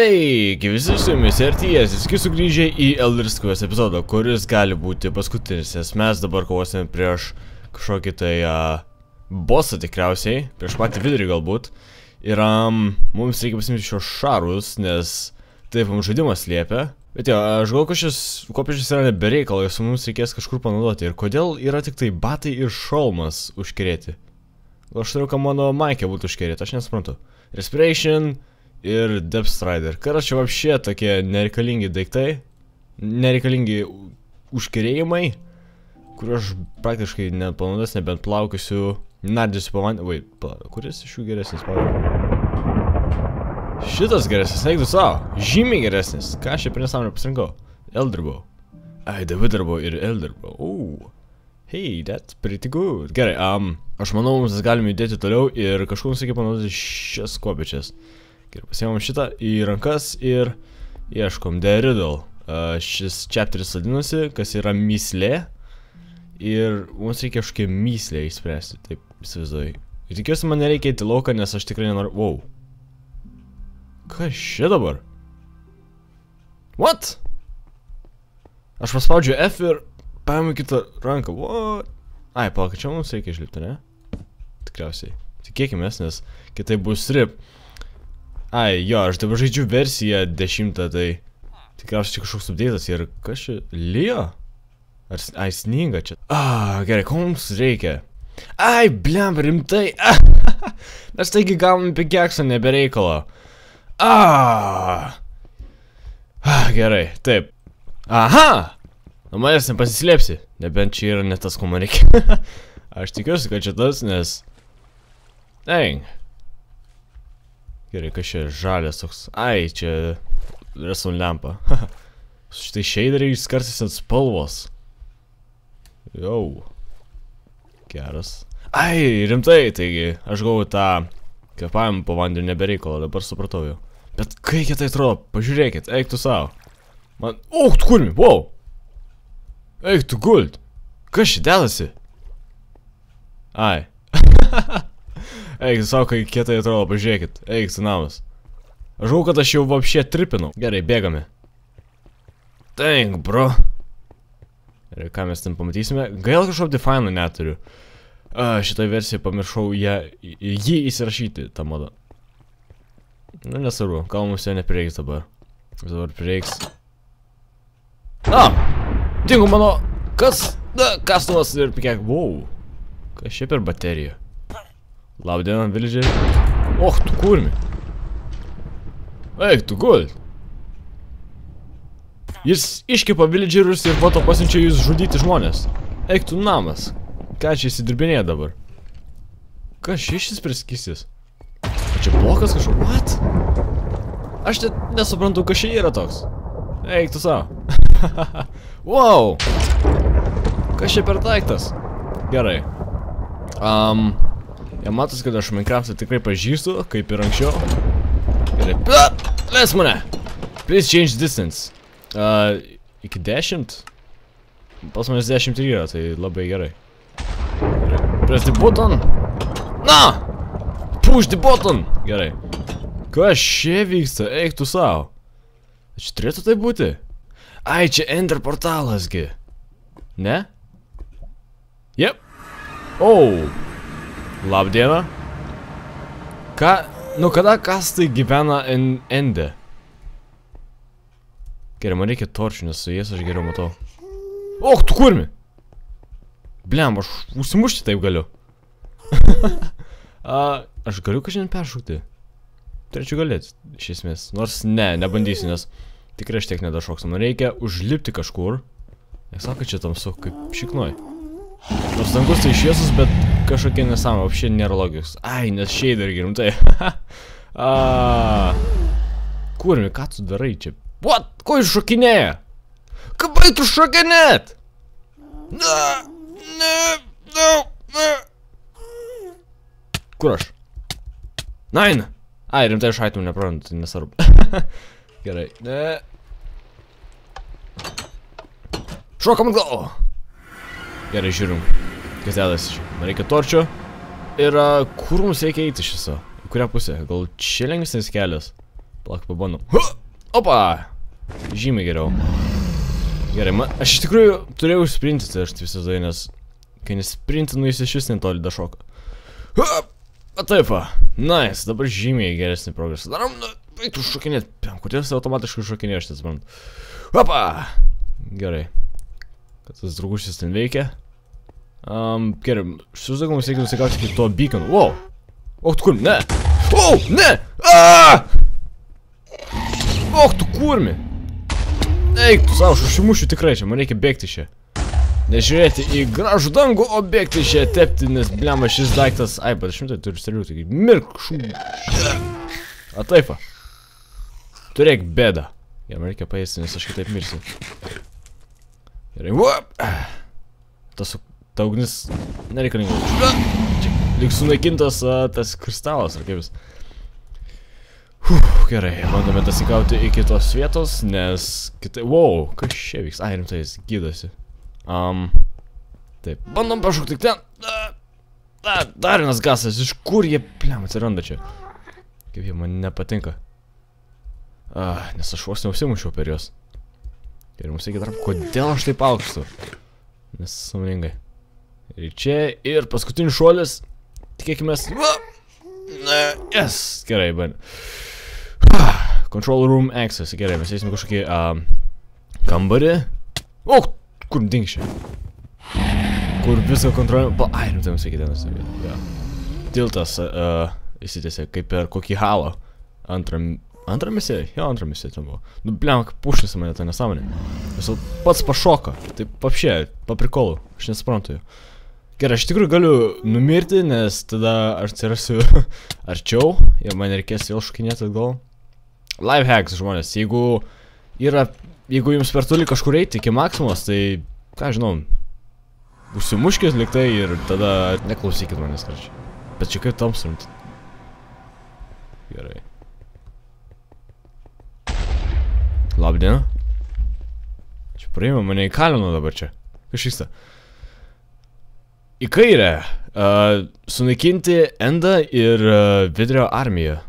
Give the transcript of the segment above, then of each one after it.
Sveiki visi, su jumis RTS, visgi sugrįžę į Elder Scrolls epizodą, kuris gali būti paskutinis, nes mes dabar kovosime prieš kažkokį tai bossą tikriausiai, prieš patį vidurį galbūt. Ir mums reikia pasimti šios šarus, nes taip mums žaidimas liepia. Bet jo, aš gal kopėčius yra nebereikalas, mums reikės kažkur panaudoti. Ir kodėl yra tik tai batai ir šalmas užkerėti? Gal aš turiu, kad mano maikė būtų užkerėti, aš nesuprantu. Respiration ir Depth Strider. Karas čia vapšė tokie nereikalingi daiktai, nereikalingi užkerėjimai, kuriuo aš praktiškai nepanaudos, nebent plaukiusiu, nardysiu po vandeniu. Vai, kuris iš jų geresnis, pavyzdžiui? Šitas geresnis, eik tu savo, žymiai geresnis. Ką aš čia per nesąmonę pasirinkau? Elderbow. Ai, The Witherbow ir Elderbow. Hey, that's pretty good. Gerai, aš manau, mums galime judėti toliau ir kažkur mums reikia panaudoti šias kopėčias. Gerai, pasiėmam šitą į rankas ir ieškom The Riddle. Šis chapteris vadinasi, kas yra myslė. Ir mums reikia kažkokią myslę įspręsti, taip įsivaizduoju. Ir tikiuosi man nereikia eiti lauką, nes aš tikrai nenoriu... Wow. Kas čia dabar? What? Aš paspaudžiu F ir paimu kitą ranką. What? Ai, palauk, čia mums reikia išlipti, ne? Tikriausiai. Tikėkimės, nes kitaip bus rip. Ai, jo, aš dabar žaidžiu versiją 10, tai tikriausiai čia kažkoks update'as ir kas čia? Leo? Ai, sninga čia. Gerai, ko mums reikia? Ai, bliam, rimtai. Mes taigi gavom pikeksą nebereikalo. Gerai, taip. Aha! Nu manęs nepasislėpsi, nebent čia yra ne tas, ko man reikia. Aš tikiuosi, kad čia tas, nes... Dang. Gerai, kas čia žalės toks. Ai, čia... Redstone lempa. Šitai shaderiai išskarsis ant spalvos. Jau. Geras. Ai, rimtai, taigi. Aš gavau tą... Kvepavimą po vandeniu nebereikalo, dabar supratau jau. Bet kai tai atrodo, pažiūrėkit, eik tu savo. Man... tu kurmi, wow! Eik tu gult! Kas čia dedasi? Ai. Eik tu savo, kai kietai atrodo, pažiūrėkit, eik tu namas. Aš žinau, kad aš jau vapšė tripinau. Gerai, bėgame. Dang, bro. Gerai, ką mes ten pamatysime? Gaila kažkokio define'o neturiu. Šitoj versijai pamiršau jį įsirašyti, tą modą. Nu, nesvarbu, gal mums jo neprireiks dabar. Dabar prireiks. Dingo mano... Kas? Kastuvas ir pikek. Wow. Kas čia per bateriją? Labdiena, villageriai. Tu kurmi. Eik, tu gult. Jis iškipa villagerius ir po to pasiunčia jūs žudyti žmonės. Eik, tu namas. Ką čia įsidirbinėja dabar? Kas šis priskystis? Čia blokas kažko? What? Aš net nesuprantu, kas čia yra toks. Eik tu savo. Wow. Kas čia per daiktas? Gerai. Jie matos, kad aš Minecraft'ą tikrai pažįstu, kaip ir anksčiau. Gerai. Leis mane. Please change distance. Iki 10? Pas manęs 10 yra, tai labai gerai. Press the button. Push the button. Gerai. Kas čia vyksta? Eik tu savo. Čia turėtų tai būti? Ai, čia Ender portalasgi. Ne? Jep. Labdiena. Ką? Nu kada kastai gyvena Ende? Gerai, man reikia torčių, nes su jais aš geriau matau. Tu kurmi? Bliam, aš užsimušti taip galiu. Aš galiu kažkaip peršokti. Turėčiau galėti, iš esmės. Nors ne, nebandysiu, nes tikrai aš tiek nedašoksiu. Man reikia užlipti kažkur. Jie sako, čia tamsu, kaip šiknoj. Nors dangus tai šviesus, bet kažkokie nesąmonė, apšiai nėra logikos. Ai, nes shader rimtai. Kurmi, ką tu darai čia? What? Ko jūs šokinėja? Ką baitų šokinėt? Kur aš? Nein! Ai, rimtai aš aitumų neprarandu, tai nesvarbu. Gerai. Šokam atgal! Gerai, žiūrim. Kas dedasi čia? Man reikia torčio. Ir kur mums reikia eiti šiso? Į kurią pusę? Gal čia lengvesnis kelias? Plak, pabandom. Opa! Žymiai geriau. Gerai, aš iš tikrųjų turėjau sprintyti, aš visą tai, nes kai nesprintinu, jis iš vis netoli dašoka. A taip, nice, dabar žymiai geresnį progresą. Darom, tu šokinėt, kodėl jis automatiškai šokinė, aš nesuprantu. Opa! Gerai. Kad tas draugušis ten veikia. Gerai, suždagom, mums reikia nusikauti iki to beacon. Wow! O, tu kurmi, ne! O, ne! O, tu kurmi! Eik, tu savo, aš užsimušiu tikrai čia, man reikia bėgti čia. Nežiūrėti į gražų dangų, o bėgti čia tepti, nes bliama šis daiktas. Ai, bet aš šimtai turiu stelių, taigi mirk, šū. A taip, turėk bėdą. Gerai, man reikia paėsti, nes aš kitaip mirsiu. Gerai, ta ugnis nereikalinga. Lyg sunaikintas tas kristalas, ar kaip vis. Gerai, bandome dasikauti iki tos vietos, nes kitai... Wow, kas čia vyks? Ai, rimtai, jis gydosi. Taip, bandom pašaukti ten. Dar vienas gasas, iš kur jie, pliam, atsiranda čia? Kaip jie man nepatinka. Nes aš vos neusimušiau per juos. Ir mums reikia tarp, kodėl aš taip aukštu? Nes sąmoningai. Ir čia, ir paskutinis šuolis. Tikėkimės. Yes, gerai, bandė. Control room access, gerai, mes eisime kažkokį kambarį. O, kur dingšė? Kur viską kontroliuojame. Ai, rimtai mums reikia ten. Tiltas įsitėsi kaip per kokį halą. Antrą misiją? Jo, antrą misiją ten buvo. Nu, bliam, kaip puštis mane tą nesąmonę. Jis pats pašoka. Taip, papšė, paprikolų. Aš nesuprantu jo. Gerai, aš tikrųjų galiu numirti, nes tada aš atsirasiu arčiau. Ir man reikės vėl šokinėti atgal. Life hacks, žmonės. Jeigu jums per toli kažkur eiti iki maksimos, tai, ką žinau, užsimuškit liktai ir tada neklausykit manęs karčiai. Bet čia kaip tamsrumt. Gerai. Labdiena. Čia praeima, mane įkalino dabar čia. Kas vyksta? Į kairę. Sunaikinti Endą ir Vidurio armiją.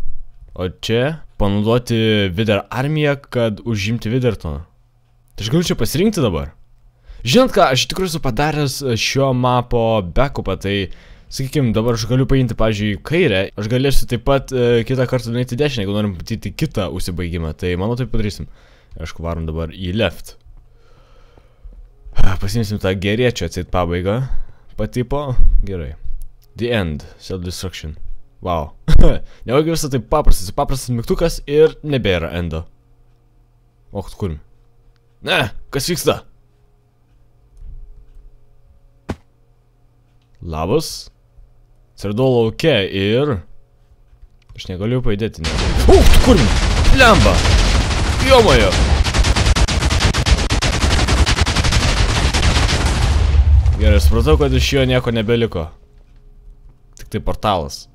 O čia panaudoti Vidurio armiją, kad užimti Vidertoną. Tai aš galiu čia pasirinkti dabar. Žinot ką, aš tikrai esu padaręs šio mapo backupą, tai sakykime, dabar aš galiu paimti, pavyzdžiui, kairę. Aš galėsiu taip pat kitą kartą nueiti dešinę, jeigu norim matyti kitą užsibaigimą. Tai manau taip padarysim. Aišku, varom dabar į left. Pasimsim tą gerėčio atseit pabaigą. Patipo. Gerai. The end. Self-destruction. Wow. Nevaigia visą taip paprastas. Paprastas mygtukas ir nebėra endo. O, kur? Ne, kas vyksta? Labas. Atsiradau lauke ir... Aš negaliu pajudėti. Kur? Lemba. Jomojo. Gerai, supratau, kad iš jo nieko nebeliko. Tik tai portalas.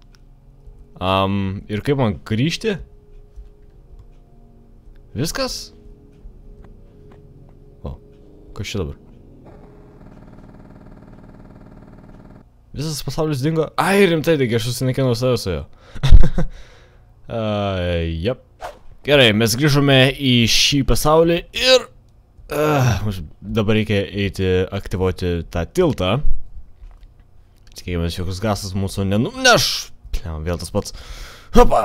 Ir kaip man grįžti? Viskas? O, kas čia dabar? Visas pasaulis dingo? Ai, rimtai, taigi aš susinaikinau save su jo. Jep. Gerai, mes grįžome į šį pasaulį ir... dabar reikia eiti aktyvuoti tą tiltą. Tikėkimės, jokios gasas mūsų nenuneš. Vėl tas pats. Hopa!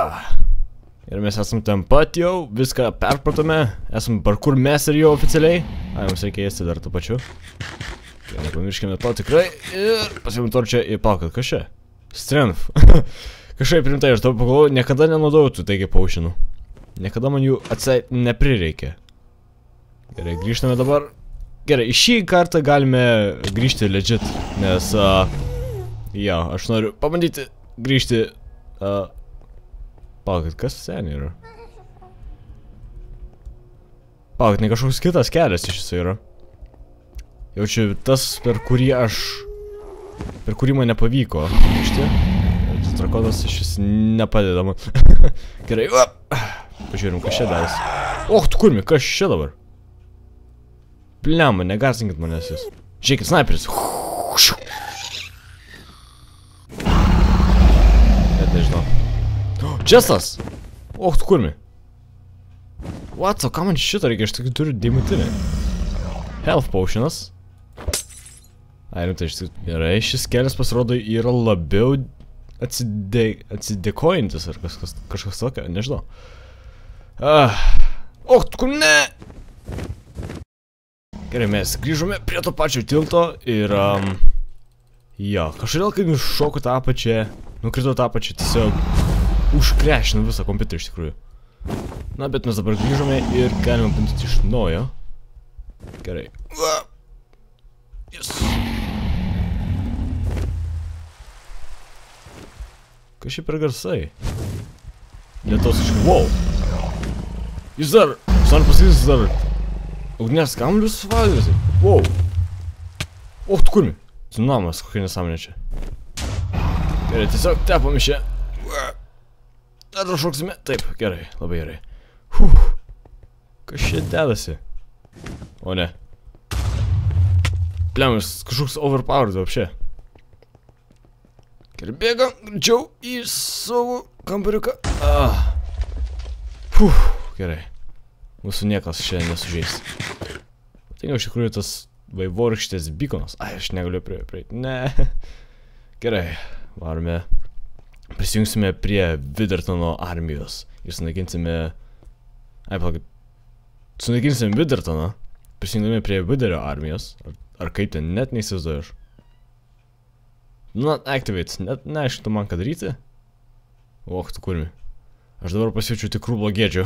Ir mes esam ten pat jau, viską perpratome. Esam parkur mes ir jau oficialiai. Ai, mums reikia ėsti dar tuo pačiu. Nepamirškime to tikrai. Ir pasiimtor čia į palką. Kas čia? Strength. Kažkaip rimtai, aš tau pagalvoju, niekada nenaudojau tų taigi paušinų. Niekada man jų atseit neprireikė. Gerai, grįžtame dabar. Gerai, šį kartą galime grįžti legit, nes, jo, aš noriu pabandyti grįžti, palaukit, kas seniai yra? Palaukit, ne kažkoks kitas kelias iš viso yra. Jaučiu tas, per kurį man nepavyko grįžti. Tas drakonas iš vis nepadeda man. Gerai, pažiūrim, kas čia daras. Och, tu kurmi, kas čia dabar? Pliama, negarsinkit manęs jūs. Žiūrėkit, sniperis. Net nežinau. Česlas! Och, tu kurmi. What? O ką man šitą reikia? Aš tik turiu deimantinį. Health potionas. Ai, rimtai, gerai, šis kelias pasirodo yra labiau atsidėkojantis ar kažkas tokio, nežinau. O, kur ne? Gerai, mes grįžome prie to pačio tilto ir... Jo, kažkodėl, kai nušoku tą apačią, nukritau tą apačią, tiesiog užkrešinu visą kompiuterį iš tikrųjų. Na, bet mes dabar grįžome ir galime bandyti iš naujo. Gerai. Yes. Kas šį per garsai? Lietos iš... Wow! Jis dar... Noriu pasakyti, jis dar... Ugnies kamlius valgėsi. Wow! O, tu kurmi? Tsunamas, kokia nesąmonė čia. Gerai, tiesiog tepam iš čia. Dar šoksime. Taip, gerai, labai gerai. Kas čia dedasi? O ne. Pliamas, kažkoks overpowered apšė. Gerai, bėgam greičiau į savo kambariuką. Gerai. Mūsų niekas čia nesužeis. Patinka iš tikrųjų tas vaivorykštės beaconas. Ai, aš negaliu prieiti. Ne. Gerai, varome. Prisijungsime prie Widertono armijos. Ir sunaikinsime... Ai, palauk. Sunaikinsime Widertoną. Prisijungdami prie Widerio armijos. Ar kaip ten, net neįsivaizduoju aš. Not activate. Net neaišku man ką daryti. Och, tu kurmi. Aš dabar pasijaučiu tikrų blogėdžių.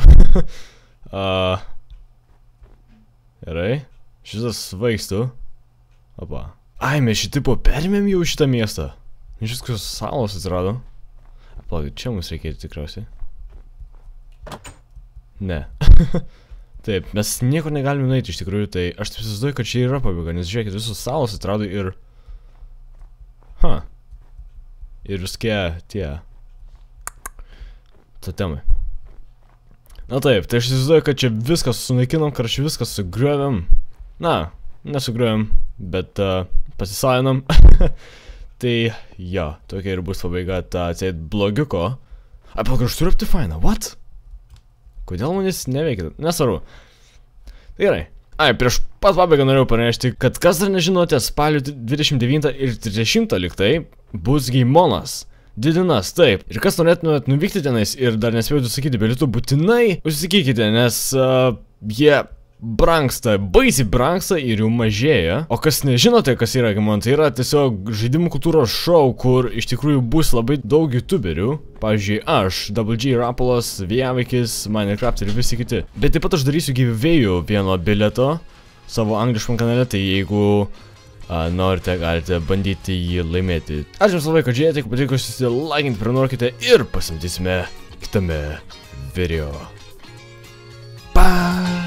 Gerai. Šitas svaigstu. Opa. Ai, mes šitipo perimėm jau šitą miestą. Šis kokios salos atsirado. Palauk, čia mums reikėtų tikriausiai. Ne. Taip, mes niekur negalime nueiti iš tikrųjų, tai aš taip įsivaizduoju, kad čia yra pabaiga, nes žiūrėkit, visos salos atrado ir... Ir viskie tie... Totemai. Na taip, tai aš įsivaizduoju, kad čia viskas sunaikinom, kad čia viskas sugriovėm. Na, nesugriovėm, bet pasisavinom. Tai jo, tokia ir bus pabaiga ta atseit blogiuko. Ai, palauk, aš turiu Optifine'ą, what? Kodėl manis neveikia? Nesvarbu. Tai gerai. Ai, prieš pat pabaigą norėjau pranešti, kad kas dar nežinote, spalio 29 ir 30 liktai bus Geimonas. Didinas, taip. Ir kas norėtumėt nuvykti tenais ir dar nespėjote sakyti bilietų, būtinai užsakykite, nes jie brangsta, baisiai brangsta ir jų mažėja. O kas nežinote, kas yra Geimon, tai yra tiesiog žaidimų kultūros šou, kur iš tikrųjų bus labai daug youtuberių. Pavyzdžiui, aš, Double G, Rapolas, Vijavakis, Minecraft ir visi kiti. Bet taip pat aš darysiu giveaway'ų vieno bilieto savo angliškam kanale, tai jeigu norite, galite bandyti jį laimėti. Ačiū jums labai, kad žiūrėjote, jeigu patiko, laikinti, prenumeruokite ir pasimatysime kitame video. Bye!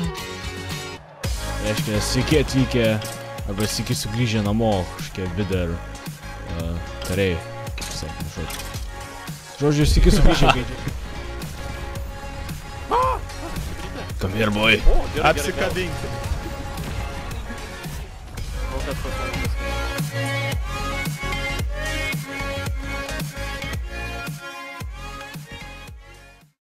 Reiškia, sveiki atvykę, arba sveiki sugrįžę namo, kažkokie Wider kariai, kaip sakant, žodžiu. Žodžiu, sveiki sugrįžę, kai... Come here, boy! Apsikabinti.